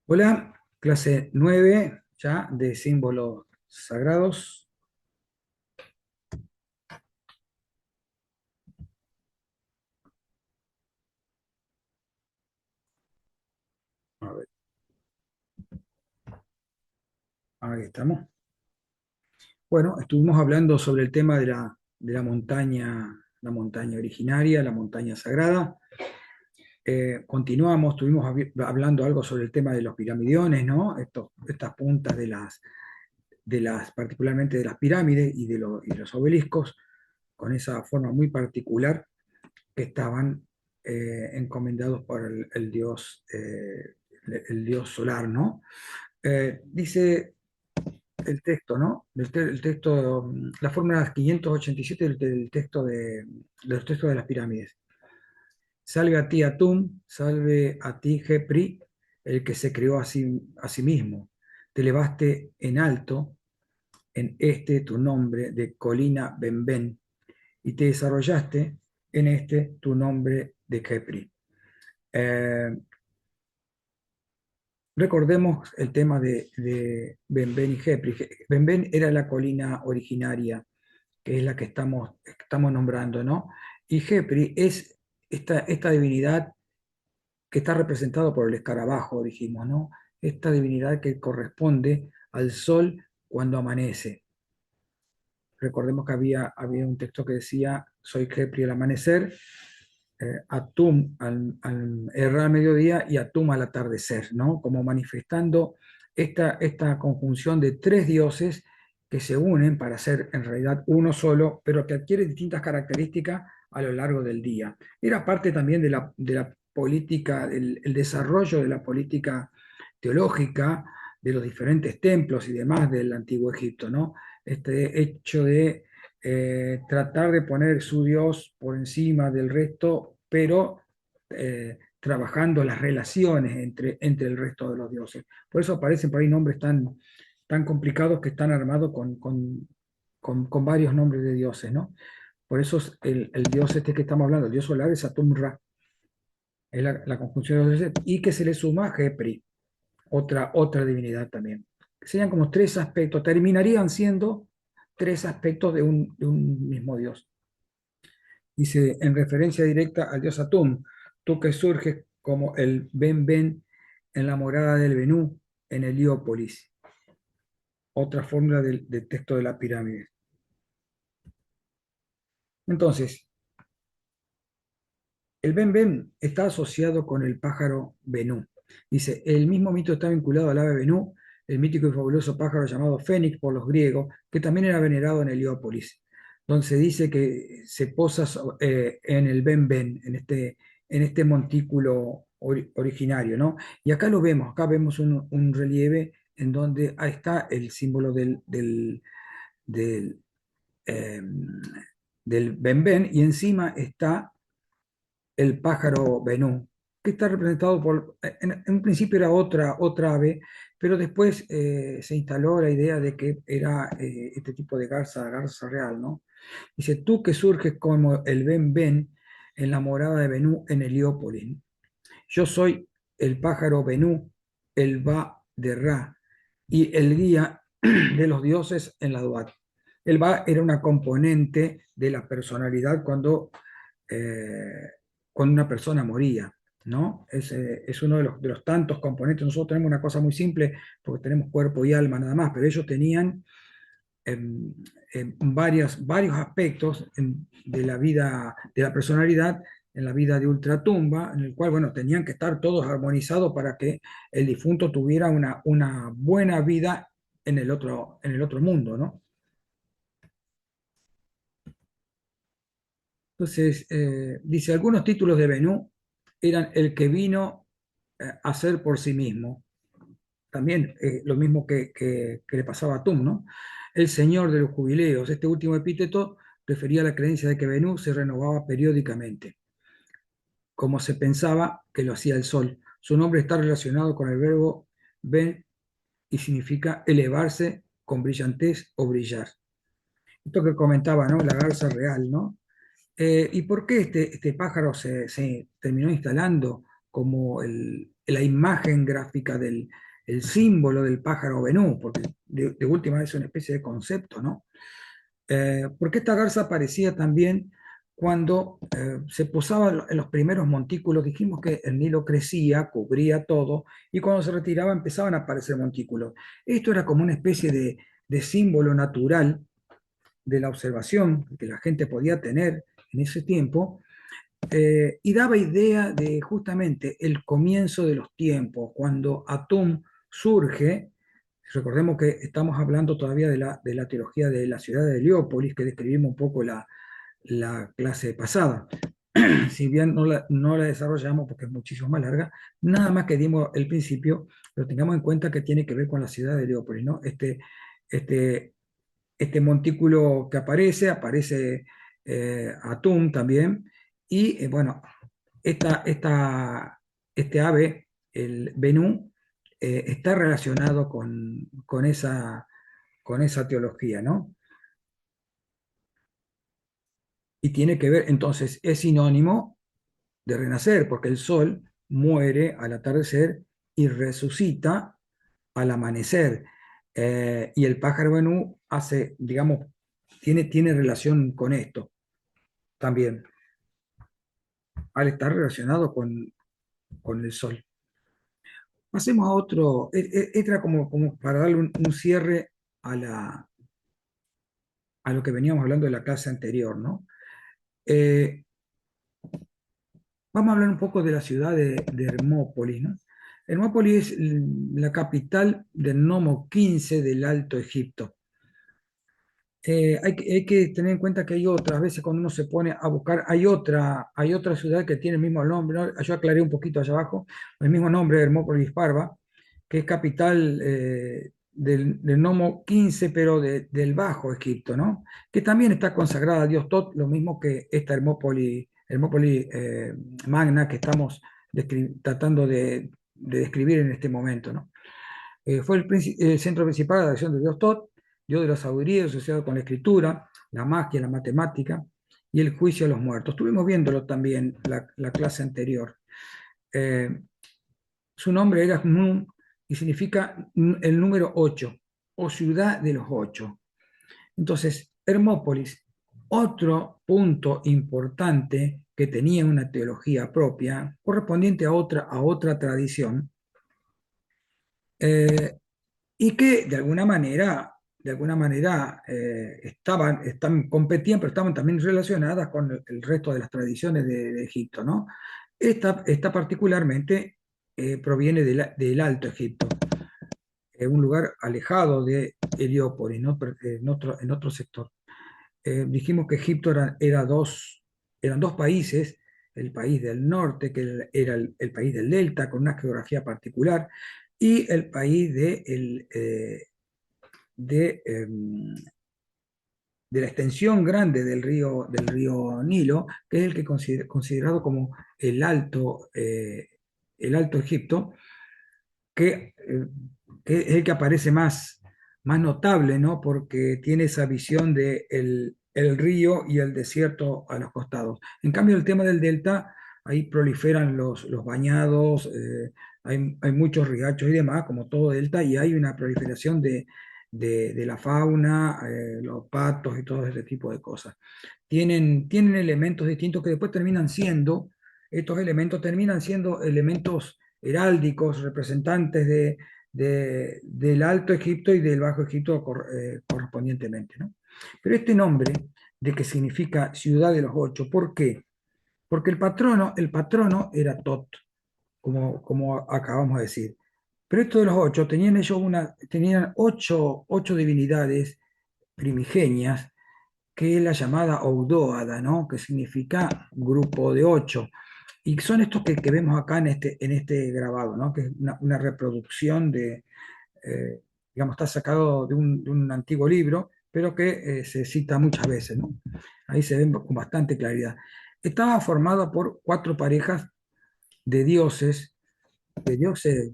Hola, clase 9 ya de símbolos sagrados. A ver, ahí estamos. Bueno, estuvimos hablando sobre el tema de la montaña originaria, la montaña sagrada. Continuamos, estuvimos hablando algo sobre el tema de los piramidiones, ¿no? Estas puntas particularmente de las pirámides y de los obeliscos, con esa forma muy particular que estaban encomendados por el dios solar, ¿no? Dice el texto, ¿no? El texto, la fórmula 587 del texto de los textos de las pirámides. Salve a ti Atum, salve a ti Jepri, el que se creó a sí mismo. Te elevaste en alto en este tu nombre de colina Benben y te desarrollaste en este tu nombre de Jepri. Eh, Recordemos el tema de Benben y Jepri. Benben era la colina originaria, que es la que estamos nombrando, ¿no? Y Jepri es esta divinidad que está representada por el escarabajo, dijimos, ¿no? Esta divinidad que corresponde al sol cuando amanece. Recordemos que había un texto que decía, soy Jepri al amanecer, Atum al errar al mediodía y Atum al atardecer, ¿no? Como manifestando esta conjunción de tres dioses que se unen para ser en realidad uno solo, pero que adquiere distintas características a lo largo del día. Era parte también de la política, el desarrollo de la política teológica de los diferentes templos y demás del antiguo Egipto, ¿no? Este hecho de tratar de poner su Dios por encima del resto, pero trabajando las relaciones entre el resto de los dioses. Por eso aparecen por ahí nombres tan complicados que están armados con varios nombres de dioses, ¿no? Por eso es el dios este que estamos hablando, el dios solar es Atum-Ra, es la conjunción de los dioses, y que se le suma Jepri, otra divinidad también. Serían como tres aspectos, terminarían siendo tres aspectos de un mismo dios. Dice, en referencia directa al dios Atum, tú que surges como el Ben Ben en la morada del Benú, en Heliópolis. Otra fórmula del texto de la pirámide. Entonces, el Ben Ben está asociado con el pájaro Benú. Dice, el mismo mito está vinculado al ave Benú, el mítico y fabuloso pájaro llamado Fénix por los griegos, que también era venerado en Heliópolis, donde se dice que se posa en el Ben Ben, en este montículo originario, ¿no? Y acá vemos un relieve en donde ahí está el símbolo del, eh, del Ben Ben, y encima está el pájaro Benú, que está representado en un principio era otra ave, pero después se instaló la idea de que era este tipo de garza real, ¿no? Dice, tú que surges como el Ben Ben en la morada de Benú en Heliópolis. Yo soy el pájaro Benú, el Ba de Ra, y el guía de los dioses en la Duat. El Ba era una componente de la personalidad cuando una persona moría, ¿no? Es uno de los tantos componentes. Nosotros tenemos una cosa muy simple porque tenemos cuerpo y alma nada más, pero ellos tenían varios aspectos de la vida, de la personalidad en la vida de ultratumba, en el cual, bueno, tenían que estar todos armonizados para que el difunto tuviera una buena vida en el otro mundo, ¿no? Entonces, dice, algunos títulos de Benú eran el que vino a ser por sí mismo, también lo mismo que le pasaba a Tum, ¿no? El señor de los jubileos, este último epíteto refería a la creencia de que Benú se renovaba periódicamente, como se pensaba que lo hacía el sol. Su nombre está relacionado con el verbo ben y significa elevarse con brillantez o brillar. Esto que comentaba, ¿no? La garza real, ¿no? ¿Y por qué este pájaro se terminó instalando como la imagen gráfica del el símbolo del pájaro Benú, porque de última es una especie de concepto, ¿no? Porque esta garza aparecía también cuando se posaba en los primeros montículos. Dijimos que el Nilo crecía, cubría todo, y cuando se retiraba empezaban a aparecer montículos. Esto era como una especie de símbolo natural de la observación que la gente podía tener en ese tiempo, y daba idea de justamente el comienzo de los tiempos, cuando Atum surge. Recordemos que estamos hablando todavía de la teología de la ciudad de Heliópolis, que describimos un poco la clase pasada. Si bien no la desarrollamos porque es muchísimo más larga, nada más que dimos el principio, pero tengamos en cuenta que tiene que ver con la ciudad de Heliópolis, ¿no? Este, este montículo que aparece Atum también, y bueno, este ave, el Benú, está relacionado con esa teología, ¿no? Y tiene que ver, entonces, es sinónimo de renacer, porque el sol muere al atardecer y resucita al amanecer. Y el pájaro Benú hace, digamos, tiene relación con esto también, al estar relacionado con el sol. Pasemos a otro, era como para darle un cierre a lo que veníamos hablando de la clase anterior, ¿no? Eh, Vamos a hablar un poco de la ciudad de Hermópolis, ¿no? Hermópolis es la capital del Nomo 15 del Alto Egipto. Hay que tener en cuenta que hay otras veces cuando uno se pone a buscar, hay otra ciudad que tiene el mismo nombre, ¿no? Yo aclaré un poquito allá abajo, el mismo nombre, Hermópolis Parva, que es capital del Nomo 15, pero del Bajo Egipto, ¿no? Que también está consagrada a Dios Tot, lo mismo que esta Hermópolis Magna que estamos tratando de describir en este momento, ¿no? Fue el centro principal de la acción de Dios Tot, Dios de la sabiduría asociado con la escritura, la magia, la matemática y el juicio a los muertos. Estuvimos viéndolo también la clase anterior. Eh, Su nombre era Nun y significa el número 8 o ciudad de los 8. Entonces, Hermópolis, otro punto importante que tenía una teología propia, correspondiente a otra tradición, eh, y que de alguna manera competían, pero estaban también relacionadas con el resto de las tradiciones de Egipto, ¿no? Esta particularmente proviene del Alto Egipto, un lugar alejado de Heliópolis, ¿no? En otro sector. Dijimos que Egipto eran dos países: el país del norte, que era el país del delta, con una geografía particular, y el país de la extensión grande del río Nilo, que es el que considerado como el Alto Egipto, que es el que aparece más notable, ¿no? Porque tiene esa visión de el río y el desierto a los costados. En cambio, el tema del delta, ahí proliferan los bañados, hay muchos riachos y demás, como todo delta, y hay una proliferación de la fauna, los patos y todo ese tipo de cosas. Tienen elementos distintos que después estos elementos terminan siendo elementos heráldicos, representantes del Alto Egipto y del Bajo Egipto correspondientemente, ¿no? Pero este nombre de que significa ciudad de los 8, ¿por qué? Porque el patrono era Tot, como acabamos de decir. Pero esto de los 8, tenían ocho divinidades primigenias, que es la llamada Oudóada, ¿no? Que significa grupo de 8. Y son estos que vemos acá en este grabado, ¿no? Que es una reproducción eh, digamos, está sacado de un antiguo libro, pero que se cita muchas veces, ¿no? Ahí se ven con bastante claridad. Estaba formado por 4 parejas de dioses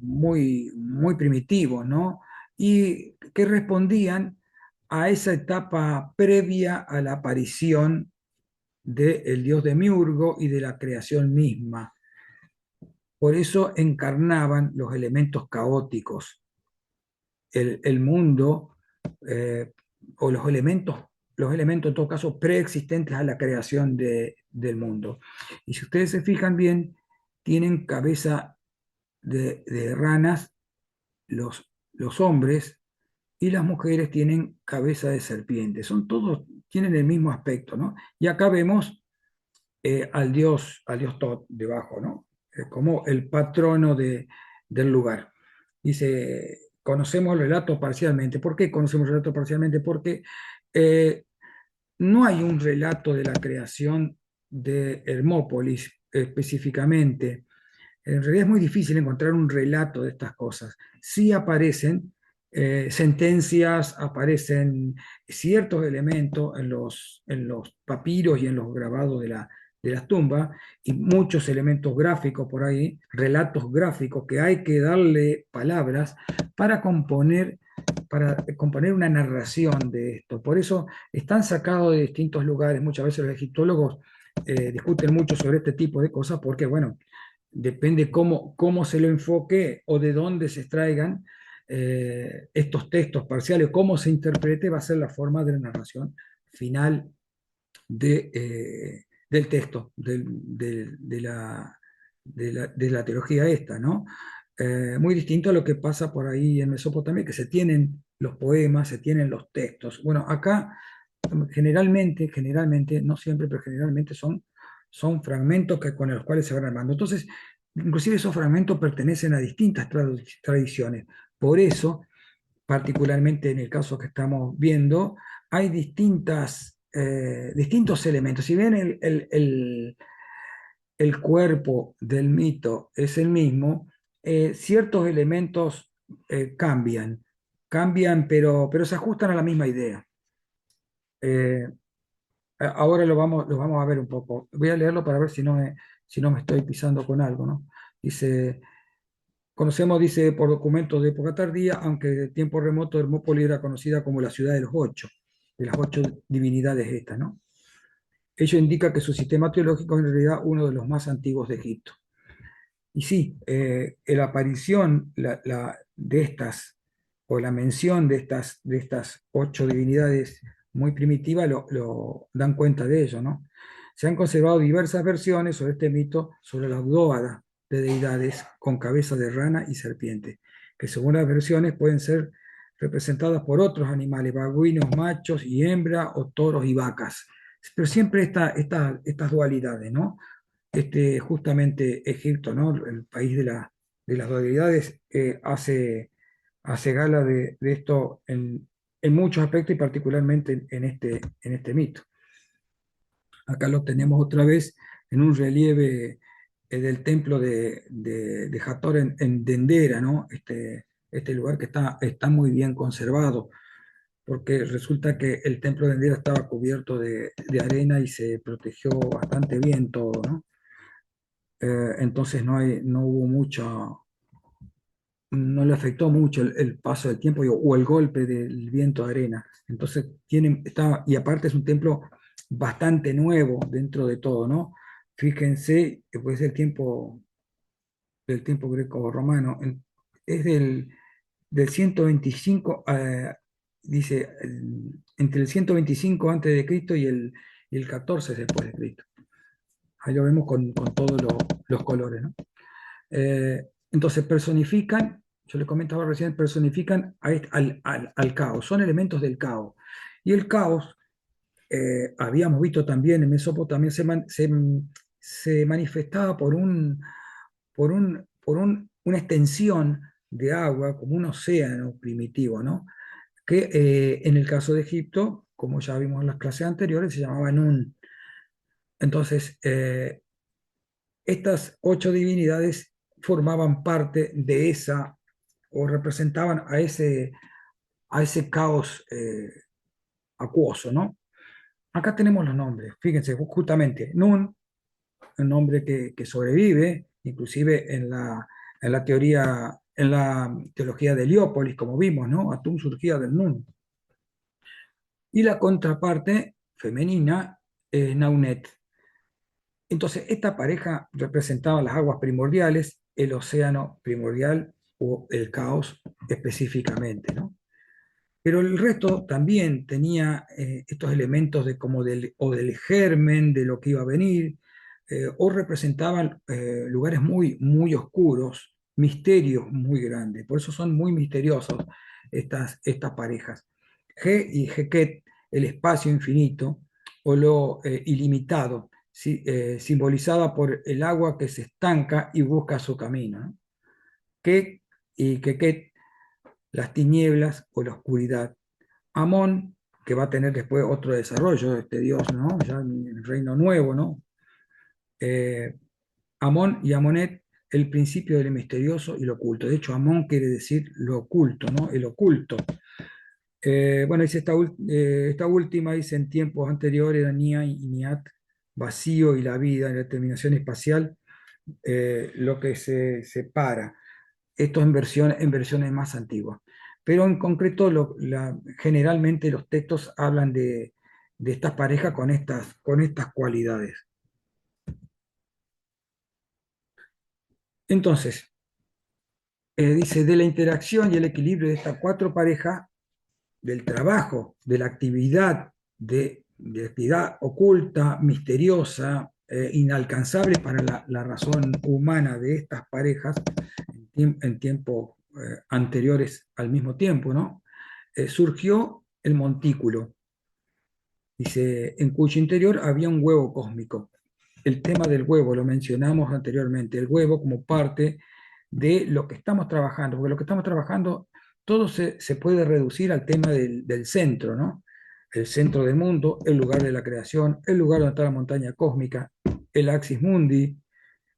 muy, muy primitivos, ¿no? Y que respondían a esa etapa previa a la aparición del dios Demiurgo y de la creación misma. Por eso encarnaban los elementos caóticos, el mundo, eh, o los elementos en todo caso preexistentes a la creación del mundo. Y si ustedes se fijan bien, tienen cabeza de ranas los hombres, y las mujeres tienen cabeza de serpiente. Son todos, tienen el mismo aspecto, ¿no? Y acá vemos al dios Tot debajo, ¿no? Como el patrono del lugar. Dice, conocemos el relato parcialmente. ¿Por qué conocemos el relato parcialmente? Porque eh, no hay un relato de la creación de Hermópolis específicamente. En realidad es muy difícil encontrar un relato de estas cosas. Sí aparecen sentencias, aparecen ciertos elementos en los papiros y en los grabados de las tumbas, y muchos elementos gráficos por ahí, relatos gráficos que hay que darle palabras para componer, para componer una narración de esto. Por eso están sacados de distintos lugares. Muchas veces los egiptólogos discuten mucho sobre este tipo de cosas porque, bueno, depende cómo se lo enfoque o de dónde se extraigan estos textos parciales, cómo se interprete, va a ser la forma de la narración final del texto, de la teología esta, ¿no? Muy distinto a lo que pasa por ahí en Mesopotamia, que se tienen los poemas, se tienen los textos. Bueno, acá generalmente, no siempre, pero generalmente son fragmentos con los cuales se van armando. Entonces, inclusive esos fragmentos pertenecen a distintas tradiciones. Por eso, particularmente en el caso que estamos viendo, hay distintos elementos. Si bien el cuerpo del mito es el mismo, ciertos elementos cambian, pero se ajustan a la misma idea. Eh, Ahora lo vamos a ver un poco. Voy a leerlo para ver si no me estoy pisando con algo, ¿no? Dice, conocemos, dice, por documentos de época tardía, aunque de tiempo remoto Hermópolis era conocida como la ciudad de los ocho, de las ocho divinidades estas, ¿no? Ello indica que su sistema teológico es en realidad uno de los más antiguos de Egipto. Y sí, la aparición de estas, o la mención de estas ocho divinidades muy primitivas, lo dan cuenta de ello, ¿no? Se han conservado diversas versiones sobre este mito, sobre la autóada de deidades con cabeza de rana y serpiente, que según las versiones pueden ser representadas por otros animales, babuinos machos y hembra, o toros y vacas. Pero siempre estas dualidades, ¿no? Justamente Egipto, ¿no? El país de las dualidades, hace gala de esto en muchos aspectos, y particularmente en este mito. Acá lo tenemos otra vez en un relieve del templo de Hathor en Dendera, ¿no? Este lugar que está muy bien conservado, porque resulta que el templo de Dendera estaba cubierto de arena y se protegió bastante bien todo, ¿no? Entonces no hubo no le afectó mucho el paso del tiempo o el golpe del viento de arena. Entonces y aparte es un templo bastante nuevo dentro de todo, ¿no? Fíjense, que puede ser del tiempo greco-romano, es del 125, dice, entre el 125 antes de Cristo y el 14 después de Cristo. Ahí lo vemos con todos los colores, ¿no? Entonces personifican, yo les comentaba recién, personifican al caos, son elementos del caos. Y el caos, habíamos visto también en Mesopotamia, se manifestaba una extensión de agua, como un océano primitivo, ¿no? Que en el caso de Egipto, como ya vimos en las clases anteriores, se llamaba Nun. Entonces, estas ocho divinidades formaban parte de esa, o representaban a ese caos acuoso, ¿no? Acá tenemos los nombres, fíjense, justamente Nun, un nombre que sobrevive, inclusive en la teoría, en la teología de Heliópolis, como vimos, ¿no? Atum surgía del Nun. Y la contraparte femenina es Naunet. Entonces, esta pareja representaba las aguas primordiales, el océano primordial o el caos específicamente, ¿no? Pero el resto también tenía estos elementos de como o del germen de lo que iba a venir, o representaban lugares muy, muy oscuros, misterios muy grandes. Por eso son muy misteriosos estas parejas. Ge y Heket, el espacio infinito o lo ilimitado, simbolizada por el agua que se estanca y busca su camino, ¿no? Ke y Keket, las tinieblas o la oscuridad. Amón, que va a tener después otro desarrollo, este dios, ¿no? Ya en el reino nuevo, ¿no? Eh, Amón y Amonet, el principio de lo misterioso y lo oculto. De hecho, Amón quiere decir lo oculto, ¿no? El oculto. Bueno, dice esta última, dice en tiempos anteriores era Nia y Niat, vacío y la vida, en la determinación espacial, lo que se separa. Esto en versiones más antiguas. Pero en concreto, generalmente los textos hablan de estas parejas con estas cualidades. Entonces, dice, de la interacción y el equilibrio de estas cuatro parejas, del trabajo, de la actividad, de actividad oculta, misteriosa, inalcanzable para la razón humana de estas parejas en tiempos anteriores al mismo tiempo, ¿no? Surgió el montículo. Dice, en cuyo interior había un huevo cósmico. El tema del huevo lo mencionamos anteriormente, el huevo como parte de lo que estamos trabajando, porque lo que estamos trabajando, todo se puede reducir al tema del centro, ¿no? El centro del mundo, el lugar de la creación, el lugar donde está la montaña cósmica, el axis mundi,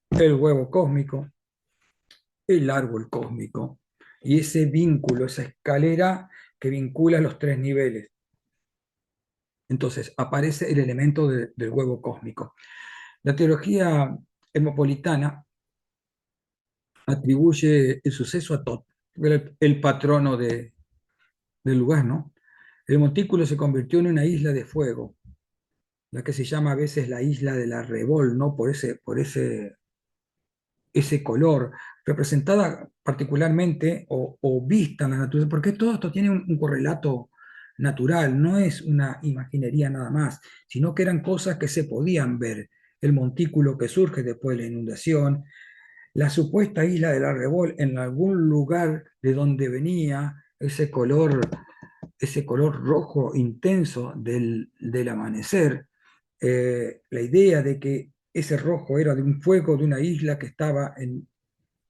el huevo cósmico, el árbol cósmico, y ese vínculo, esa escalera que vincula los tres niveles. Entonces aparece el elemento del huevo cósmico. La teología hermopolitana atribuye el suceso a Tot, el patrono del lugar, ¿no? El montículo se convirtió en una isla de fuego, la que se llama a veces la isla de la Revol, ¿no? Ese color, representada particularmente o vista en la naturaleza, porque todo esto tiene un correlato natural, no es una imaginería nada más, sino que eran cosas que se podían ver. El montículo que surge después de la inundación, la supuesta isla de la Revol en algún lugar de donde venía ese color rojo intenso del amanecer, la idea de que ese rojo era de un fuego de una isla que estaba en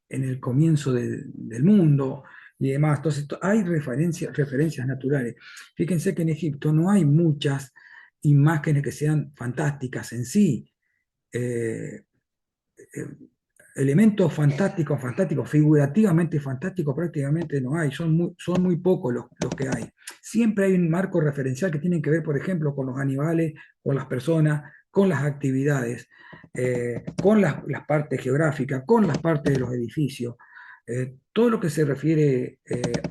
el comienzo del mundo y demás. Entonces, hay referencias naturales. Fíjense que en Egipto no hay muchas imágenes que sean fantásticas en sí. Eh, eh, Elementos fantásticos, figurativamente fantásticos prácticamente no hay, son muy pocos los que hay. Siempre hay un marco referencial que tiene que ver, por ejemplo, con los animales, con las personas, con las actividades, con las partes geográficas, con las partes de los edificios. Todo lo que se refiere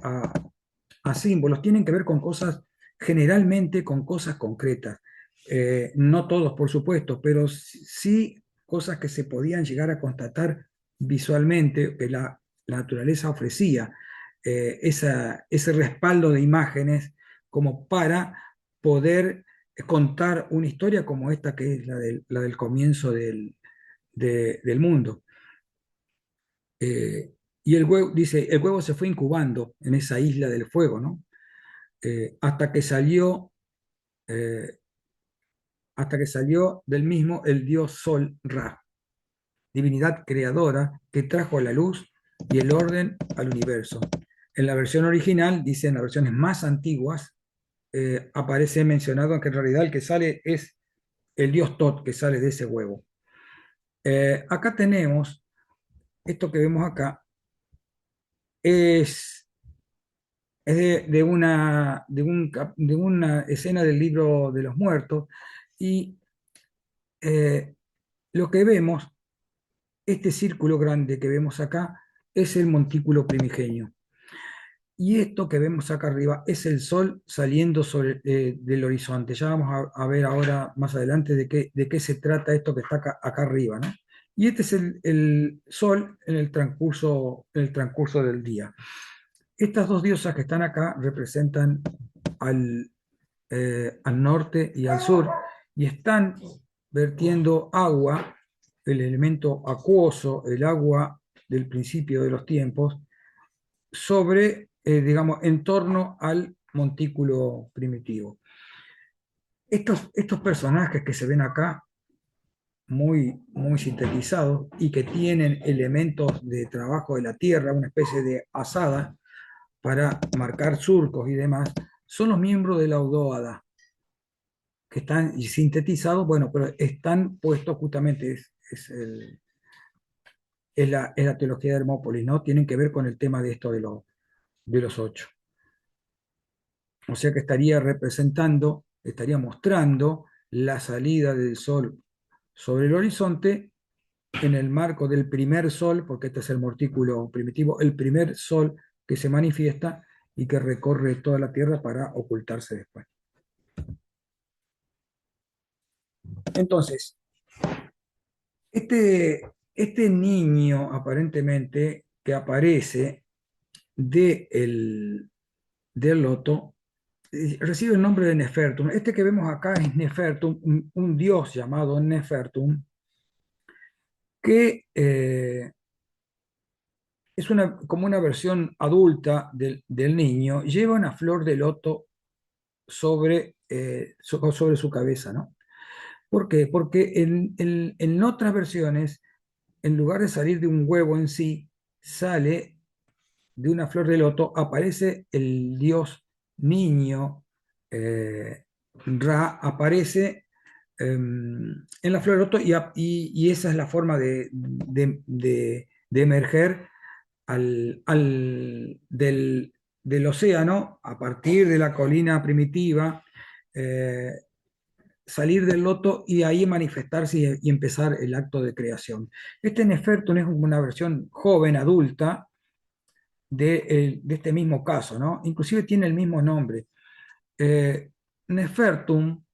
a símbolos tienen que ver con cosas, generalmente con cosas concretas. No todos, por supuesto, pero sí cosas que se podían llegar a constatar visualmente, que la naturaleza ofrecía ese respaldo de imágenes como para poder contar una historia como esta que es la del comienzo del mundo. Eh, y el huevo, dice, el huevo se fue incubando en esa isla del fuego, ¿no? Hasta que eh, hasta que salió del mismo el dios Sol Ra, divinidad creadora que trajo la luz y el orden al universo. En la versión original, dice en las versiones más antiguas, aparece mencionado que en realidad el que sale es el dios Tot que sale de ese huevo. Acá tenemos, esto que vemos acá, es, es de una escena del libro de los muertos y eh, lo que vemos, este círculo grande que vemos acá, es el montículo primigenio. Y esto que vemos acá arriba es el sol saliendo del horizonte. Ya vamos a ver ahora más adelante de qué se trata esto que está acá arriba, ¿no? y este es el Sol en el transcurso del día. Estas dos diosas que están acá representan al, al norte y al sur y están vertiendo agua, el elemento acuoso, el agua del principio de los tiempos, sobre, digamos, en torno al montículo primitivo. Estos personajes que se ven acá, muy sintetizados y que tienen elementos de trabajo de la tierra, una especie de asada para marcar surcos y demás, son los miembros de la Odóada, que están sintetizados, bueno, pero están puestos justamente, es la teología de Hermópolis, ¿no? Tienen que ver con el tema de esto de los ocho. O sea que estaría representando, estaría mostrando la salida del sol sobre el horizonte en el marco del primer sol, porque este es el montículo primitivo, el primer sol que se manifiesta y que recorre toda la Tierra para ocultarse después. Entonces, este niño aparentemente que aparece del loto recibe el nombre de Nefertum. Este que vemos acá es Nefertum, un dios llamado Nefertum, que es como una versión adulta del niño, lleva una flor de loto sobre su cabeza, ¿no? ¿Por qué? Porque en otras versiones, en lugar de salir de un huevo en sí, sale de una flor de loto, aparece el dios niño, Ra, aparece en la flor de loto y esa es la forma de emerger del océano a partir de la colina primitiva, eh, salir del loto y ahí manifestarse y empezar el acto de creación. Este Nefertun es una versión joven, adulta, de este mismo caso, ¿no? Inclusive tiene el mismo nombre. Eh, Nefertum,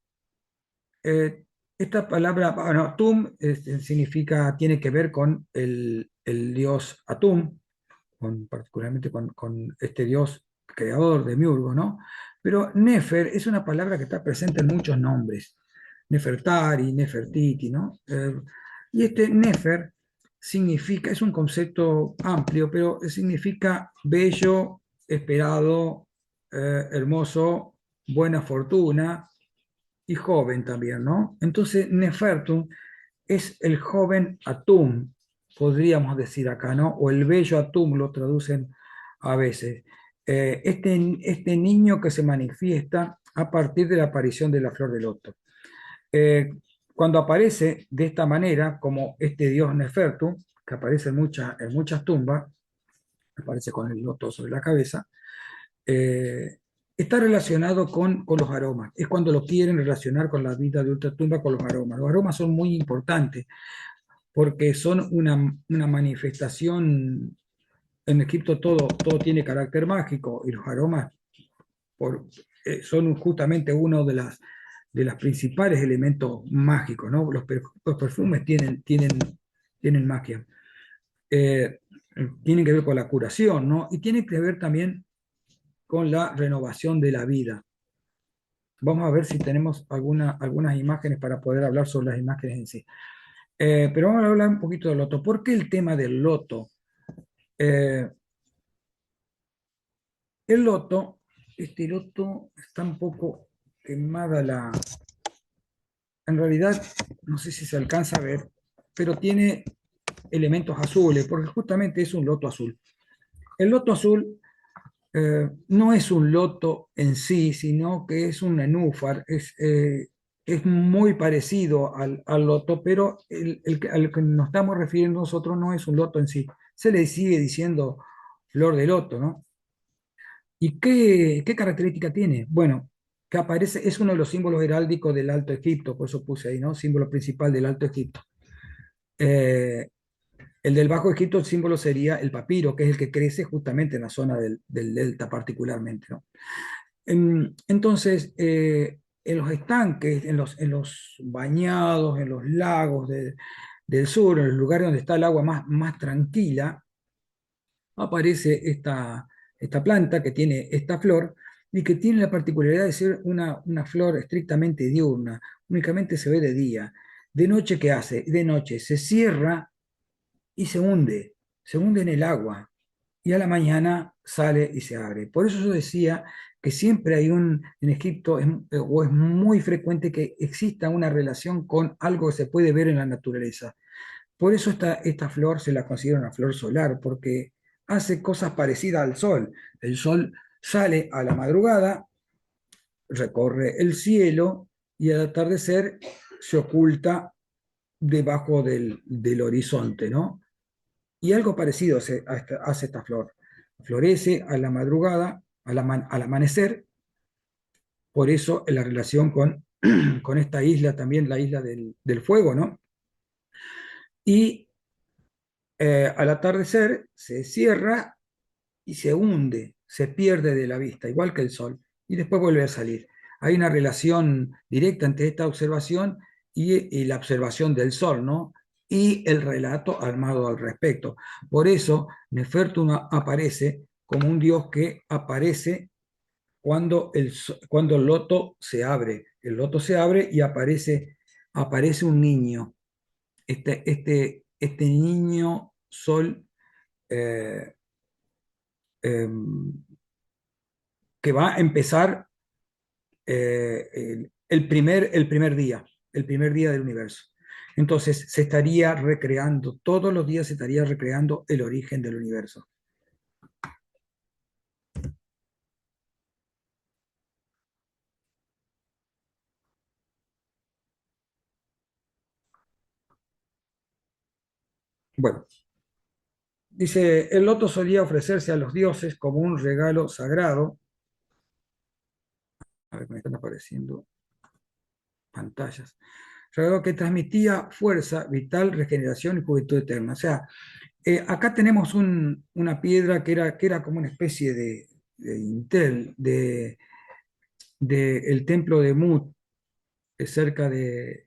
esta palabra, bueno, Tum significa, tiene que ver con el dios Atum, particularmente con este dios creador de Miurgo, ¿no? Pero Nefer es una palabra que está presente en muchos nombres. Nefertari, Nefertiti, ¿no? Y este Nefer significa, es un concepto amplio, pero significa bello, esperado, hermoso, buena fortuna y joven también, ¿no? Entonces, Nefertum es el joven Atum, podríamos decir acá, ¿no? O el bello Atum lo traducen a veces. Este niño que se manifiesta a partir de la aparición de la flor de loto. Eh, Cuando aparece de esta manera, como este dios Nefertu, que aparece en muchas tumbas, aparece con el loto sobre la cabeza, eh, está relacionado con los aromas. Es cuando lo quieren relacionar con la vida de ultratumba, con los aromas. Los aromas son muy importantes porque son una manifestación. En Egipto todo tiene carácter mágico y los aromas por, son justamente uno de las principales elementos mágicos, ¿no? Los perfumes tienen magia. Eh, Tienen que ver con la curación, ¿no? Y tienen que ver también con la renovación de la vida. Vamos a ver si tenemos algunas imágenes para poder hablar sobre las imágenes en sí. Pero vamos a hablar un poquito del loto. ¿Por qué el tema del loto? Eh, el loto, este loto está un poco quemada en realidad, no sé si se alcanza a ver, pero tiene elementos azules, porque justamente es un loto azul. El loto azul no es un loto en sí, sino que es un nenúfar, es muy parecido al loto, pero al que nos estamos refiriendo nosotros no es un loto en sí. Se le sigue diciendo flor de loto, ¿no? ¿Y qué característica tiene? Bueno, que aparece, es uno de los símbolos heráldicos del Alto Egipto, por eso puse ahí, ¿no? Símbolo principal del Alto Egipto. Eh, el del Bajo Egipto, el símbolo sería el papiro, que es el que crece justamente en la zona del delta particularmente, ¿no? Entonces, en los estanques, en los bañados, en los lagos del sur, en el lugar donde está el agua más tranquila, aparece esta planta que tiene esta flor y que tiene la particularidad de ser una flor estrictamente diurna, únicamente se ve de día. De noche, ¿qué hace? De noche se cierra y se hunde en el agua y a la mañana sale y se abre. Por eso yo decía que siempre hay en Egipto, o es muy frecuente que exista una relación con algo que se puede ver en la naturaleza. Por eso esta flor se la considera una flor solar, porque hace cosas parecidas al sol. El sol sale a la madrugada, recorre el cielo y al atardecer se oculta debajo del horizonte, ¿no? Y algo parecido hace esta flor. Florece a la madrugada, al amanecer, por eso en la relación con esta isla también, la isla del fuego, ¿no? Y al atardecer se cierra y se hunde, se pierde de la vista, igual que el sol, y después vuelve a salir. Hay una relación directa entre esta observación y la observación del sol, ¿no? Y el relato armado al respecto. Por eso Nefertuna aparece como un dios que aparece cuando el loto se abre. El loto se abre y aparece un niño. Este niño sol eh, eh, que va a empezar el primer día del universo. Entonces se estaría recreando, todos los días se estaría recreando el origen del universo. Bueno, dice, el loto solía ofrecerse a los dioses como un regalo sagrado. A ver, me están apareciendo pantallas. Regalo que transmitía fuerza, vital, regeneración y juventud eterna. O sea, acá tenemos una piedra que era como una especie de intel, el templo de Mut, cerca de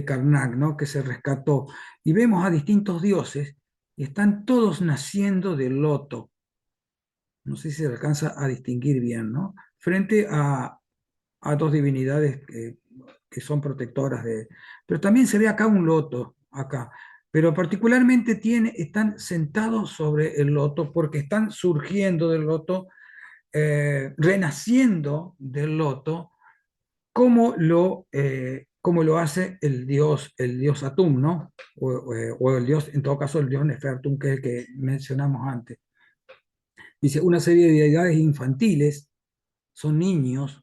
Karnak, ¿no? Que se rescató. Y vemos a distintos dioses y están todos naciendo del loto. No sé si se alcanza a distinguir bien, ¿no? Frente a dos divinidades que son protectoras de... Pero también se ve acá un loto, acá. Pero particularmente están sentados sobre el loto porque están surgiendo del loto, renaciendo del loto, como lo hace el dios Atum, ¿no? O el dios, en todo caso, el dios Nefertum, que es el que mencionamos antes. Dice, una serie de deidades infantiles, son niños,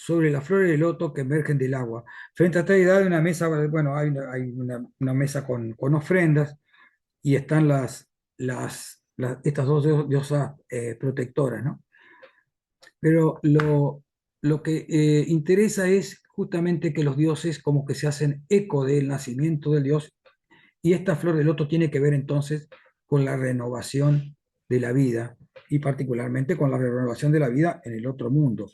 sobre las flores de loto que emergen del agua. Frente a esta deidad hay una mesa, bueno, hay una mesa con ofrendas y están estas dos diosas protectoras, ¿no? Pero lo que interesa es justamente que los dioses como que se hacen eco del nacimiento del dios y esta flor de loto tiene que ver entonces con la renovación de la vida y particularmente con la renovación de la vida en el otro mundo.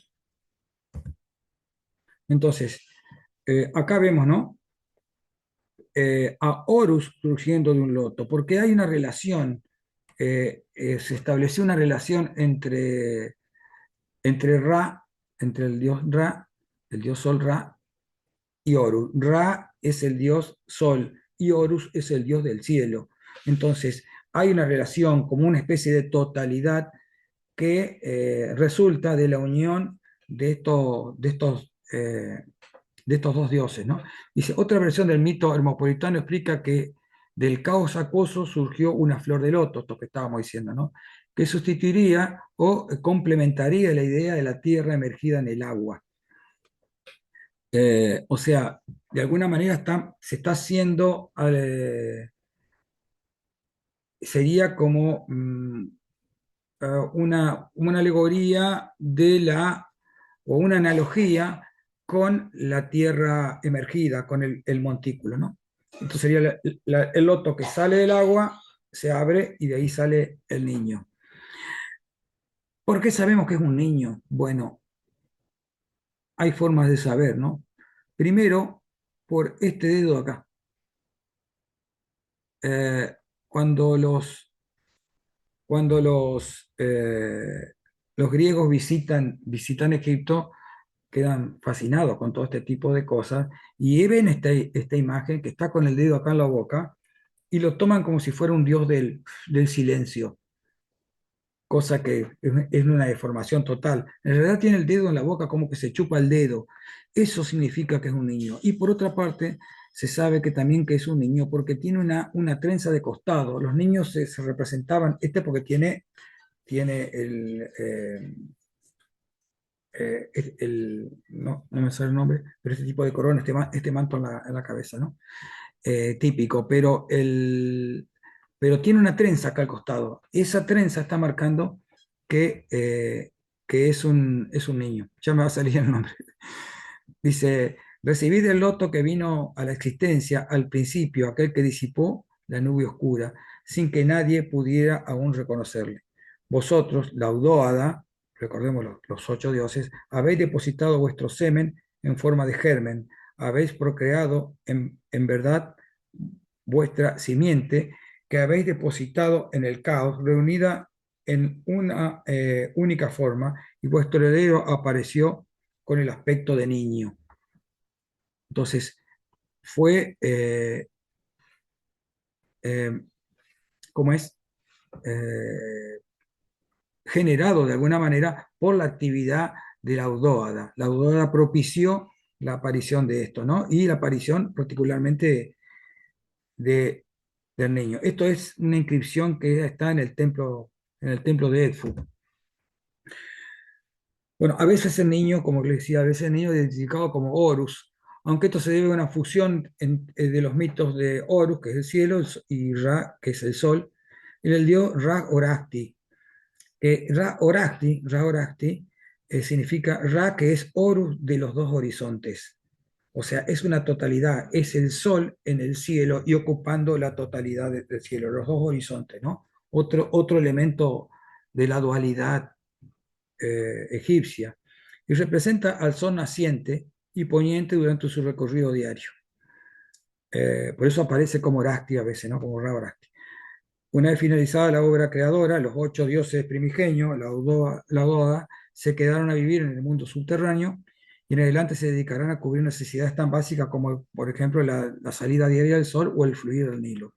Entonces, acá vemos, ¿no? A Horus surgiendo de un loto, porque hay una relación, se estableció una relación entre Ra, entre el dios Ra, el dios Sol Ra, y Horus. Ra es el dios Sol y Horus es el dios del cielo. Entonces, hay una relación como una especie de totalidad que resulta de la unión de estos dos dioses, ¿no? Dice, otra versión del mito hermopolitano explica que del caos acuoso surgió una flor de loto, esto que estábamos diciendo, ¿no? Que sustituiría o complementaría la idea de la tierra emergida en el agua. O sea, de alguna manera se está haciendo, sería como una alegoría o una analogía con la tierra emergida, con el montículo, ¿no? Entonces sería el loto que sale del agua, se abre y de ahí sale el niño. ¿Por qué sabemos que es un niño? Bueno, hay formas de saber, ¿no? Primero, por este dedo acá. eh, cuando los griegos visitan Egipto, quedan fascinados con todo este tipo de cosas y ven esta imagen que está con el dedo acá en la boca y lo toman como si fuera un dios del silencio, cosa que es una deformación total. En realidad tiene el dedo en la boca como que se chupa el dedo. Eso significa que es un niño. Y por otra parte, se sabe que también que es un niño porque tiene una trenza de costado. Los niños se representaban, porque tiene no me sale el nombre, pero este tipo de corona, este manto en la cabeza, ¿no? Típico, pero tiene una trenza acá al costado. Esa trenza está marcando que, que es un niño. Ya me va a salir el nombre. Dice, recibid el loto que vino a la existencia al principio, aquel que disipó la nube oscura, sin que nadie pudiera aún reconocerle. Vosotros, la Audóada, recordemos los ocho dioses, habéis depositado vuestro semen en forma de germen, habéis procreado en verdad vuestra simiente, que habéis depositado en el caos, reunida en una única forma, y vuestro heredero apareció con el aspecto de niño. Entonces, fue, eh, ¿cómo es? Eh, Generado de alguna manera por la actividad de la audóada. La audóada propició la aparición de esto, ¿no? Y la aparición particularmente de, del niño. Esto es una inscripción que está en el templo de Edfu. Bueno, a veces el niño, como les decía, a veces el niño es identificado como Horus, aunque esto se debe a una fusión de los mitos de Horus, que es el cielo, y Ra, que es el sol, y el dios Ra Oracti. Ra Oracti significa Ra, que es Horus de los dos horizontes. O sea, es una totalidad, es el sol en el cielo y ocupando la totalidad del cielo, los dos horizontes, ¿no? Otro elemento de la dualidad egipcia, y representa al sol naciente y poniente durante su recorrido diario. Por eso aparece como Oracti a veces, ¿no? Como Ra Oracti. Una vez finalizada la obra creadora, los ocho dioses primigenios, la Oda, se quedaron a vivir en el mundo subterráneo y en adelante se dedicarán a cubrir necesidades tan básicas como, por ejemplo, la salida diaria del sol o el fluir del Nilo.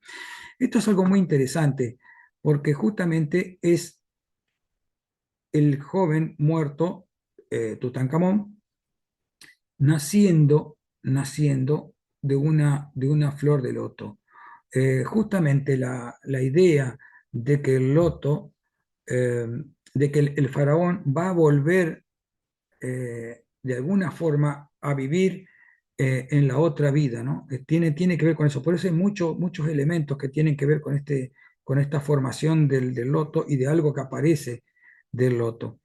Esto es algo muy interesante porque justamente es el joven muerto, Tutankamón, naciendo de una flor de loto. Justamente la idea de que el loto, eh, de que el faraón va a volver de alguna forma a vivir en la otra vida, ¿no? Tiene que ver con eso. Por eso hay muchos elementos que tienen que ver con esta formación del loto y de algo que aparece del loto.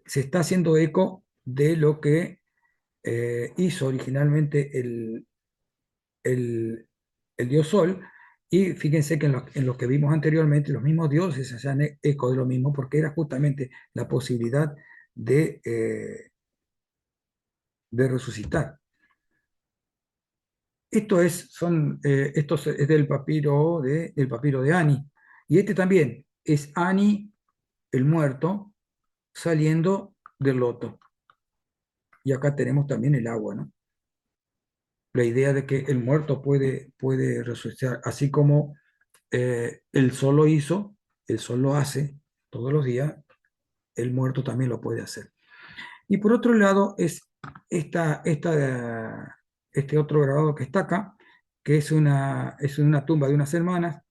Se está haciendo eco de lo que hizo originalmente el, el dios Sol, y fíjense que en lo que vimos anteriormente, los mismos dioses hacían eco de lo mismo, porque era justamente la posibilidad de resucitar. Esto es del papiro de Ani, y este también es Ani, el muerto, saliendo del loto. Y acá tenemos también el agua, ¿no? La idea de que el muerto puede resucitar, así como el sol lo hizo, el sol lo hace todos los días, el muerto también lo puede hacer. Y por otro lado es este otro grabado que está acá, que es una tumba de unas hermanas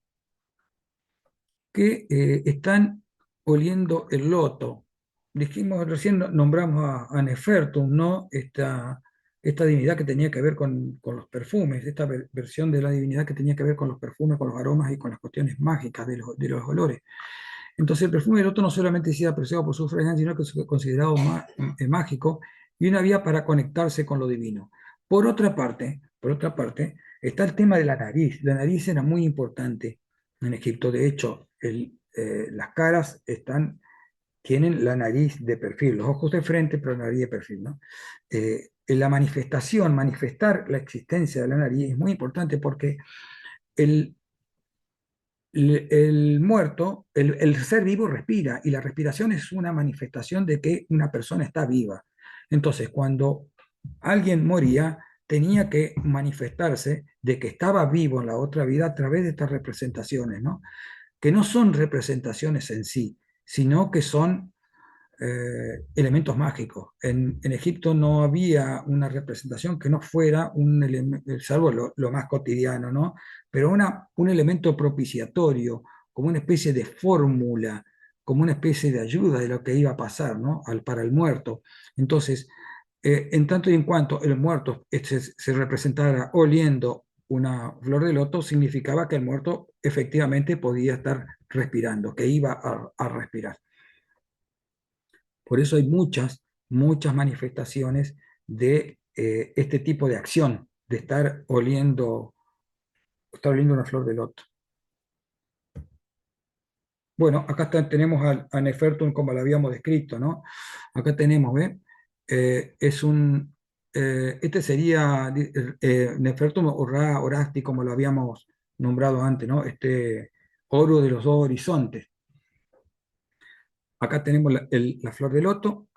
que están oliendo el loto. Dijimos, recién nombramos a Nefertum, ¿no? Esta divinidad que tenía que ver con los perfumes, esta versión de la divinidad que tenía que ver con los perfumes, con los aromas y con las cuestiones mágicas de los olores. Entonces el perfume del loto no solamente se apreciado por su fragancia, sino que es considerado mágico y una vía para conectarse con lo divino. Por otra parte, está el tema de la nariz. La nariz era muy importante en Egipto. De hecho, las caras tienen la nariz de perfil, los ojos de frente, pero la nariz de perfil, ¿no? En la manifestar la existencia de la nariz es muy importante porque el, el muerto, el ser vivo respira y la respiración es una manifestación de que una persona está viva. Entonces, cuando alguien moría, tenía que manifestarse de que estaba vivo en la otra vida a través de estas representaciones, ¿no? Que no son representaciones en sí, sino que son elementos mágicos. En Egipto no había una representación que no fuera un elemento, salvo lo más cotidiano, ¿no? Pero un elemento propiciatorio, como una especie de fórmula, como una especie de ayuda de lo que iba a pasar, ¿no? Para el muerto. Entonces, en tanto y en cuanto el muerto se representara oliendo una flor de loto, significaba que el muerto efectivamente podía estar respirando, que iba a respirar. Por eso hay muchas manifestaciones de este tipo de acción, de estar oliendo una flor de loto. Bueno, acá tenemos a Nefertum como lo habíamos descrito, ¿no? Acá tenemos, ¿ve? Es un, este sería Nefertum o Ra Horasti, como lo habíamos nombrado antes, ¿no? Este oro de los dos horizontes. Acá tenemos la flor de loto,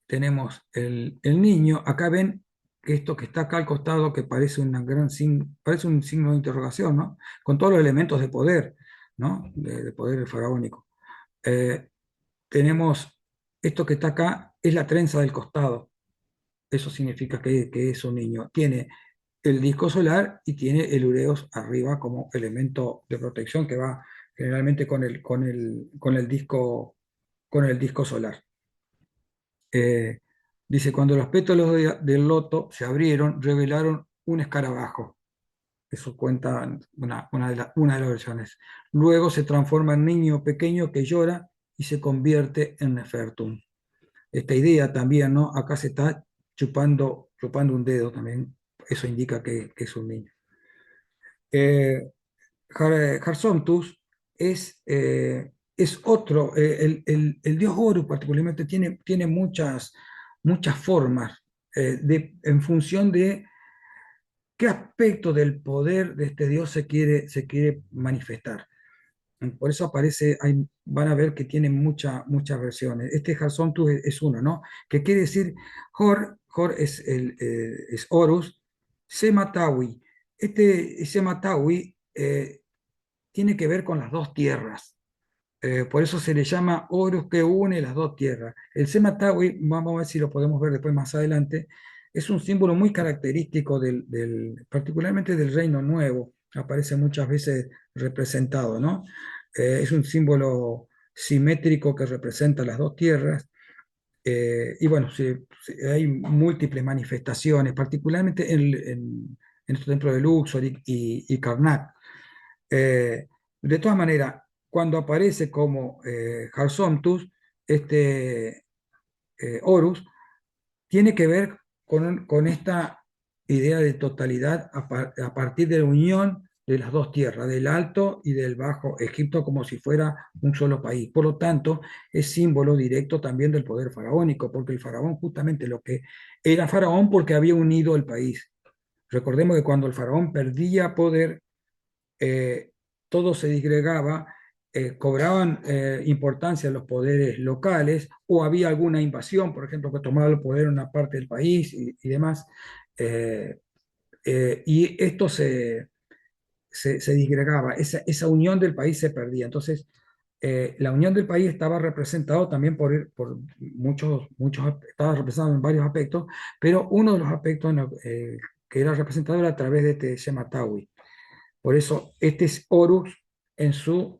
tenemos el niño. Acá ven que esto que está acá al costado, que parece, parece un signo de interrogación, ¿no? Con todos los elementos de poder, ¿no? De poder faraónico. Eh, tenemos esto que está acá, es la trenza del costado. Eso significa que es un niño. Tiene el disco solar y tiene el ureos arriba como elemento de protección que va generalmente con el disco solar. Eh, dice, cuando los pétalos del loto se abrieron, revelaron un escarabajo. Eso cuenta una de las versiones. Luego se transforma en niño pequeño que llora y se convierte en Nefertum. Esta idea también, ¿no? Acá se está chupando un dedo también. Eso indica que es un niño. Eh, Jarsontus es otro, el dios Horus particularmente tiene muchas formas en función de qué aspecto del poder de este dios se quiere manifestar. Por eso van a ver que tiene muchas versiones. Este Jarsontus es uno, ¿no? Que quiere decir Hor es Horus, Sematawi. Este Sematawi tiene que ver con las dos tierras. Por eso se le llama Horus que une las dos tierras. El Sematawi, vamos a ver si lo podemos ver después más adelante, es un símbolo muy característico particularmente del Reino Nuevo. Aparece muchas veces representado, ¿no? Es un símbolo simétrico que representa las dos tierras. Y bueno, hay múltiples manifestaciones, particularmente en estos templos de Luxor y Karnak. De todas maneras, cuando aparece como Jarsontus, este Horus, tiene que ver con esta idea de totalidad a partir de la unión de las dos tierras, del Alto y del Bajo Egipto, como si fuera un solo país. Por lo tanto, es símbolo directo también del poder faraónico, porque el faraón justamente lo que era faraón porque había unido el país. Recordemos que cuando el faraón perdía poder, eh, todo se disgregaba, cobraban importancia los poderes locales o había alguna invasión, por ejemplo, que tomaba el poder en una parte del país y demás, eh, y esto se disgregaba, esa unión del país se perdía. Entonces, la unión del país estaba representado también por estaba representado en varios aspectos, pero uno de los aspectos que era representado era a través de este Shematawi. Por eso, este es Horus en su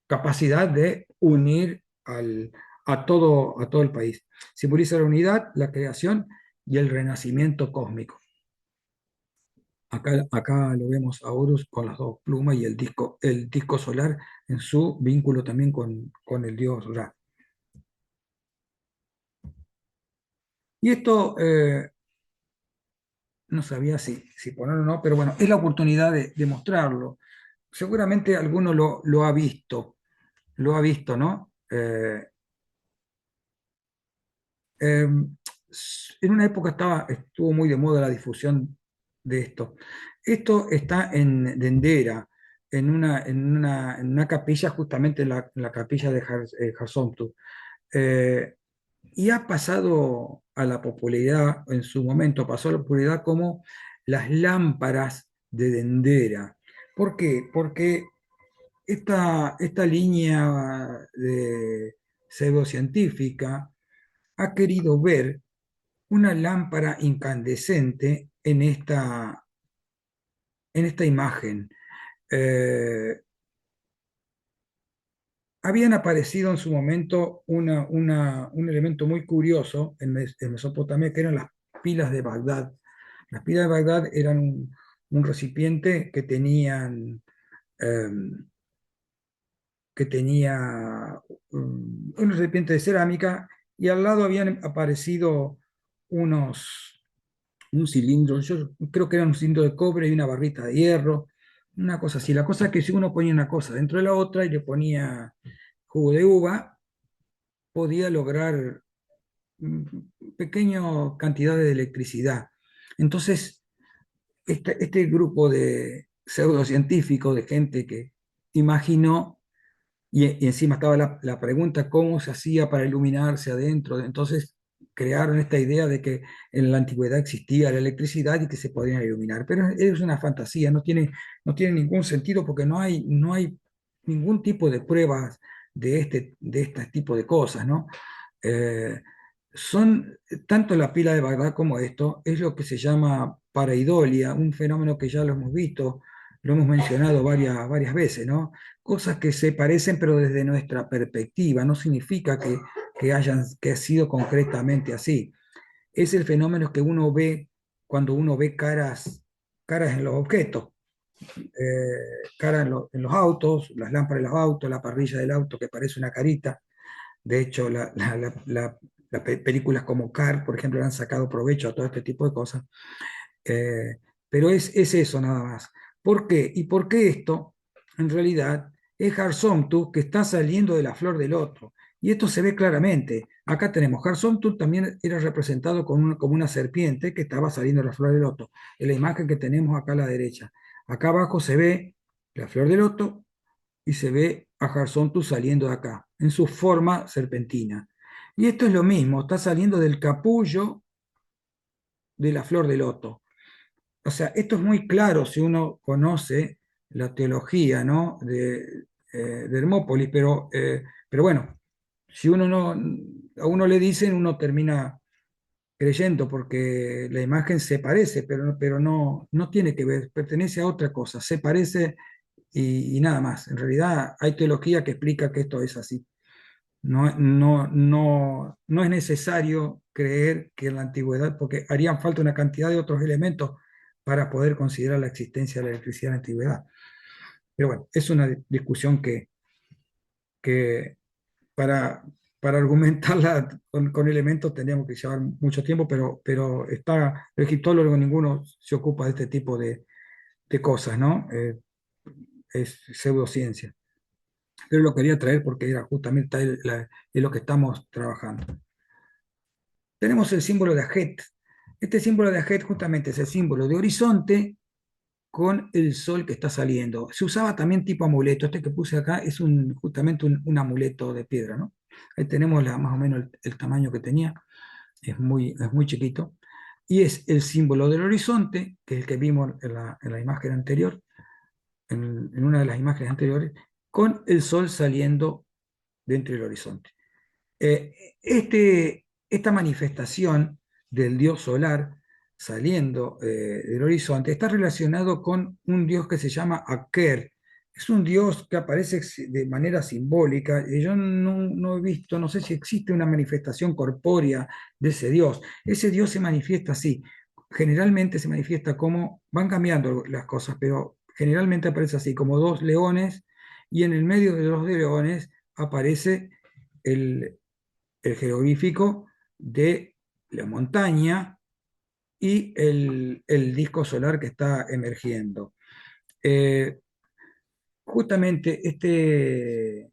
capacidad de unir a todo el país. Simboliza la unidad, la creación y el renacimiento cósmico. Acá lo vemos a Horus con las dos plumas y el disco solar en su vínculo también con el dios Ra. Y esto no sabía si ponerlo o no, pero bueno, es la oportunidad de mostrarlo. Seguramente alguno lo ha visto, ¿no? Eh, en una época estuvo muy de moda la difusión de esto. Esto está en Dendera. en una capilla, justamente en la capilla de Jarsontu. Eh, y ha pasado a la popularidad, en su momento pasó a la popularidad como las lámparas de Dendera. ¿Por qué? Porque esta línea de pseudocientífica ha querido ver una lámpara incandescente en esta imagen. Eh, Habían aparecido en su momento un elemento muy curioso en Mesopotamia, que eran las pilas de Bagdad. Las pilas de Bagdad eran un recipiente eh, que tenía un recipiente de cerámica, y al lado habían aparecido unos, un cilindro, yo creo que era un cilindro de cobre y una barrita de hierro, una cosa así. La cosa es que si uno ponía una cosa dentro de la otra y le ponía jugo de uva, podía lograr pequeña cantidad de electricidad. Entonces, este grupo de pseudocientíficos, de gente que imaginó, y encima estaba la pregunta cómo se hacía para iluminarse adentro. Entonces crearon esta idea de que en la antigüedad existía la electricidad y que se podían iluminar. Pero es una fantasía, no tiene ningún sentido, porque no hay ningún tipo de pruebas de este tipo de cosas, ¿no? Eh, Son tanto la pila de Bagdad como esto, es lo que se llama pareidolia, un fenómeno que ya lo hemos visto, lo hemos mencionado varias veces, ¿no? Cosas que se parecen, pero desde nuestra perspectiva, no significa que ha sido concretamente así. Es el fenómeno que uno ve cuando uno ve caras en los objetos, caras en los autos, las lámparas de los autos, la parrilla del auto que parece una carita. De hecho, las películas como Car, por ejemplo, le han sacado provecho a todo este tipo de cosas. Eh, pero es eso nada más. ¿Por qué? ¿Y por qué esto? En realidad es Harsomtu que está saliendo de la flor del loto. Y esto se ve claramente. Acá tenemos, Harsomtu también era representado como una serpiente que estaba saliendo de la flor del loto. En la imagen que tenemos acá a la derecha. Acá abajo se ve la flor del loto y se ve a Harsomtu saliendo de acá, en su forma serpentina. Y esto es lo mismo, está saliendo del capullo de la flor del loto. O sea, esto es muy claro si uno conoce la teología, ¿no? De Hermópolis, pero bueno, si uno no, a uno le dicen, uno termina creyendo porque la imagen se parece, pero no tiene que ver, pertenece a otra cosa, se parece y nada más. En realidad hay teología que explica que esto es así. No es necesario creer que en la antigüedad, porque harían falta una cantidad de otros elementos para poder considerar la existencia de la electricidad en la antigüedad. Pero bueno, es una discusión que para, para argumentarla con elementos tendríamos que llevar mucho tiempo, pero está el egiptólogo, ninguno se ocupa de este tipo de cosas, ¿no? Es pseudociencia. Pero lo quería traer porque era justamente es lo que estamos trabajando. Tenemos el símbolo de Ajet. Este símbolo de Ajet justamente es el símbolo de horizonte con el sol que está saliendo. Se usaba también tipo amuleto. Este que puse acá es justamente un amuleto de piedra, ¿no? Ahí tenemos más o menos el tamaño que tenía. Es muy chiquito. Y es el símbolo del horizonte, que es el que vimos en la imagen anterior, en una de las imágenes anteriores, con el sol saliendo dentro del horizonte. Esta manifestación del dios solar saliendo del horizonte está relacionado con un dios que se llama Aker. Es un dios que aparece de manera simbólica. Y yo no he visto, no sé si existe una manifestación corpórea de ese dios. Ese dios se manifiesta así. Generalmente se manifiesta como, van cambiando las cosas, pero generalmente aparece así, como dos leones, y en el medio de los leones aparece el, el jeroglífico de la montaña y el disco solar que está emergiendo. Eh, Justamente este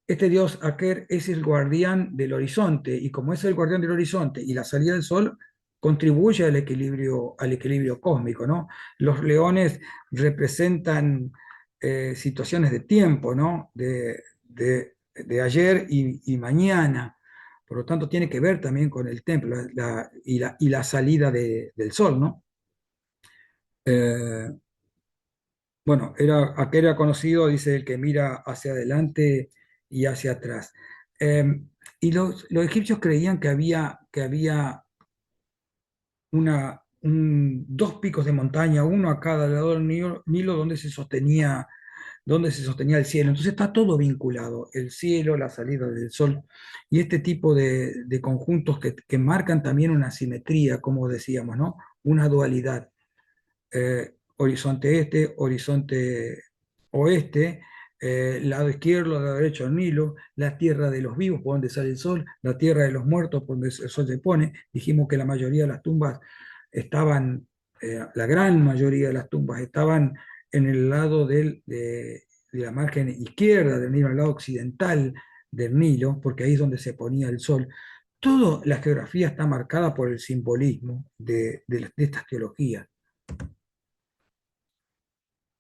dios Aker es el guardián del horizonte, y como es el guardián del horizonte y la salida del sol, contribuye al equilibrio cósmico, ¿no? Los leones representan situaciones de tiempo, ¿no? De ayer y mañana. Por lo tanto, tiene que ver también con el templo y la salida del sol, ¿no? Eh, bueno, aquel era conocido, dice el que mira hacia adelante y hacia atrás. Eh, y los egipcios creían que había dos picos de montaña, uno a cada lado del Nilo donde se sostenía el cielo. Entonces está todo vinculado, el cielo, la salida del sol y este tipo de conjuntos que marcan también una simetría, como decíamos, ¿no? Una dualidad. Horizonte este, horizonte oeste, lado izquierdo, lado derecho al Nilo, la tierra de los vivos, por donde sale el sol, la tierra de los muertos, por donde el sol se pone. Dijimos que la mayoría de las tumbas estaban, la gran mayoría de las tumbas estaban en el lado de la margen izquierda del Nilo, al lado occidental del Nilo, porque ahí es donde se ponía el sol. Toda la geografía está marcada por el simbolismo de estas teologías.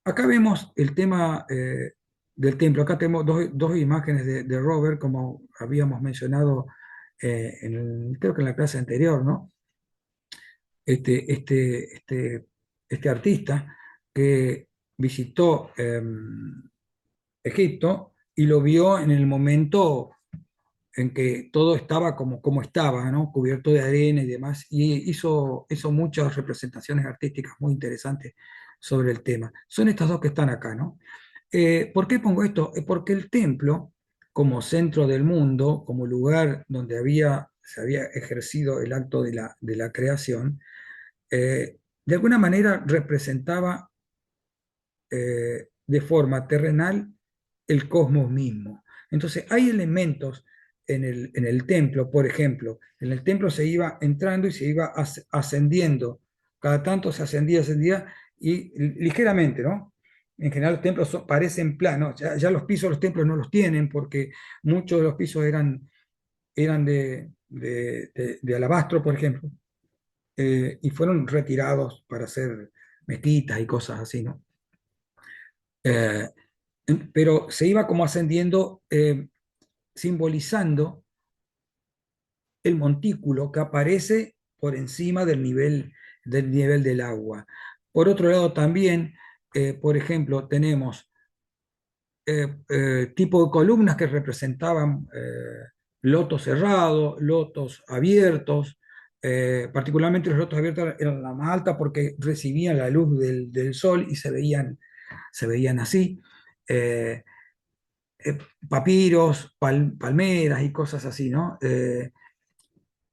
Acá vemos el tema del templo. Acá tenemos dos imágenes de Robert, como habíamos mencionado creo que en la clase anterior, ¿no? Este, este, este, este artista que visitó Egipto y lo vio en el momento en que todo estaba como estaba, ¿no? Cubierto de arena y demás, y hizo muchas representaciones artísticas muy interesantes sobre el tema. Son estas dos que están acá, ¿no? ¿Por qué pongo esto? Porque el templo, como centro del mundo, como lugar donde se había ejercido el acto de la creación, de alguna manera representaba de forma terrenal el cosmos mismo. Entonces, hay elementos en el templo, por ejemplo, en el templo se iba entrando y se iba ascendiendo, cada tanto se ascendía, y ligeramente, ¿no? En general los templos parecen planos, ya los pisos de los templos no los tienen porque muchos de los pisos eran de alabastro, por ejemplo, y fueron retirados para hacer mezquitas y cosas así, ¿no? Eh, pero se iba como ascendiendo, simbolizando el montículo que aparece por encima del nivel del agua. Por otro lado, también, por ejemplo, tenemos tipo de columnas que representaban lotos cerrados, lotos abiertos. Particularmente los lotos abiertos eran la más alta porque recibían la luz del sol y se veían así. Eh, Papiros, palmeras y cosas así, ¿no?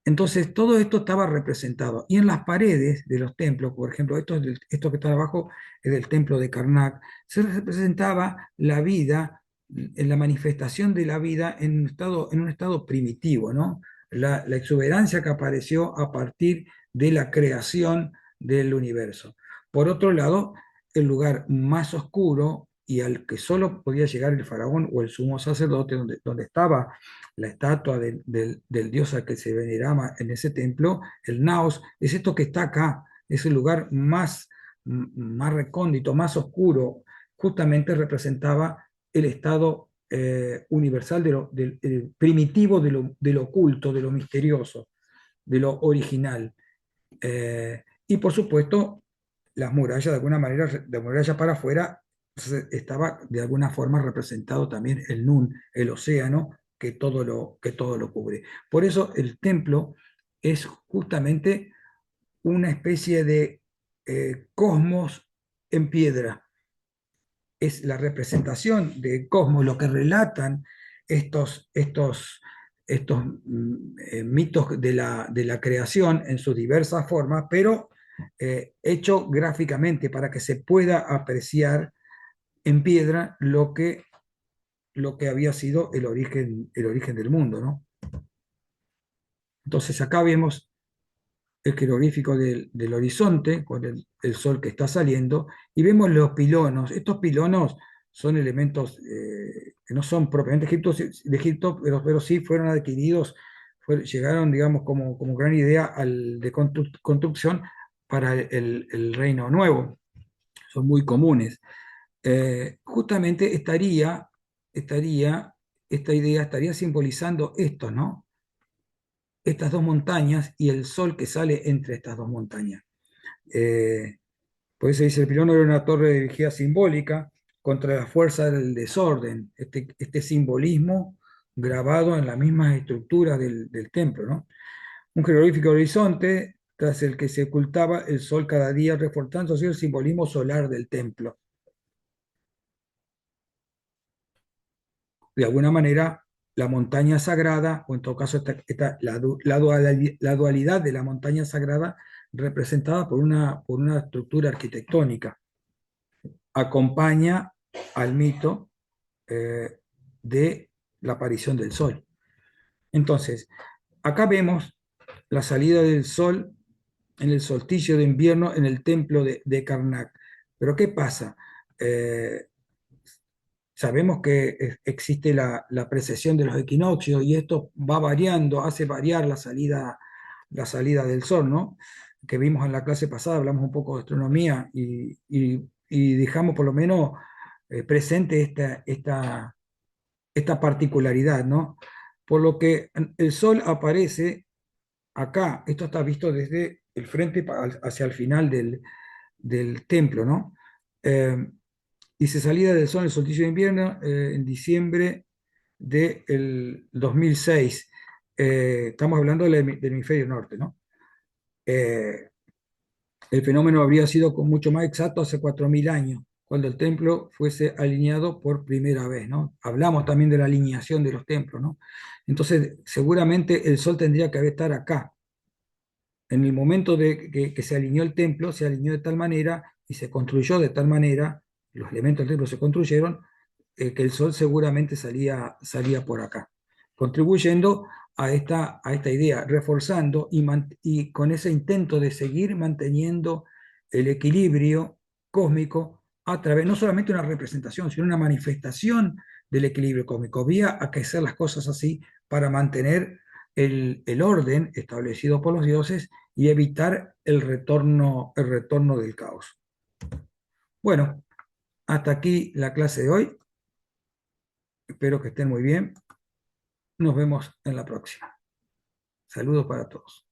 Entonces, todo esto estaba representado. Y en las paredes de los templos, por ejemplo, esto que está abajo es del templo de Karnak, se representaba la vida, en la manifestación de la vida en un estado primitivo, ¿no? La exuberancia que apareció a partir de la creación del universo. Por otro lado, el lugar más oscuro y al que solo podía llegar el faraón o el sumo sacerdote, donde estaba la estatua del dios al que se veneraba en ese templo, el Naos, es esto que está acá, es el lugar más recóndito, más oscuro, justamente representaba el estado universal del primitivo, de lo oculto, de lo misterioso, de lo original. Y por supuesto, las murallas, de alguna manera, de muralla para afuera, estaba de alguna forma representado también el Nun, el océano, que todo lo cubre. Por eso el templo es justamente una especie de cosmos en piedra. Es la representación de cosmos, lo que relatan estos mitos de la creación en sus diversas formas, pero hecho gráficamente para que se pueda apreciar en piedra lo que había sido el origen del mundo, ¿no? Entonces acá vemos el jeroglífico del horizonte con el sol que está saliendo y vemos los pilonos. Estos pilonos son elementos que no son propiamente de Egipto, pero sí fueron adquiridos, llegaron, digamos, como gran idea de construcción para el Reino Nuevo. Son muy comunes. justamente estaría, esta idea estaría simbolizando esto, ¿no? Estas dos montañas y el sol que sale entre estas dos montañas. Eh, por eso dice, el pilono era una torre de vigía simbólica contra la fuerza del desorden, este simbolismo grabado en la misma estructura del templo, ¿no? Un jeroglífico horizonte tras el que se ocultaba el sol cada día, reforzando así el simbolismo solar del templo. De alguna manera, la montaña sagrada, o en todo caso la dualidad de la montaña sagrada, representada por una estructura arquitectónica, acompaña al mito eh, de la aparición del sol. Entonces, acá vemos la salida del sol en el solsticio de invierno en el templo de Karnak. Pero ¿qué pasa? Eh, Sabemos que existe la precesión de los equinoccios y esto va variando, hace variar la salida del sol, ¿no? Que vimos en la clase pasada, hablamos un poco de astronomía y dejamos por lo menos presente esta particularidad, ¿no? Por lo que el sol aparece acá, esto está visto desde el frente hacia el final del templo, ¿no? Eh, Dice salida del sol en el solsticio de invierno en diciembre del 2006. Estamos hablando del hemisferio norte, ¿no? Eh, el fenómeno habría sido con mucho más exacto hace 4.000 años, cuando el templo fuese alineado por primera vez, ¿no? Hablamos también de la alineación de los templos, ¿no? Entonces, seguramente el sol tendría que estar acá. En el momento de que se alineó el templo, se alineó de tal manera y se construyó de tal manera, los elementos del templo se construyeron, que el sol seguramente salía por acá, contribuyendo a esta idea, reforzando y con ese intento de seguir manteniendo el equilibrio cósmico a través, no solamente una representación, sino una manifestación del equilibrio cósmico. Había que hacer las cosas así para mantener el orden establecido por los dioses y evitar el retorno del caos. Bueno, hasta aquí la clase de hoy. Espero que estén muy bien. Nos vemos en la próxima. Saludos para todos.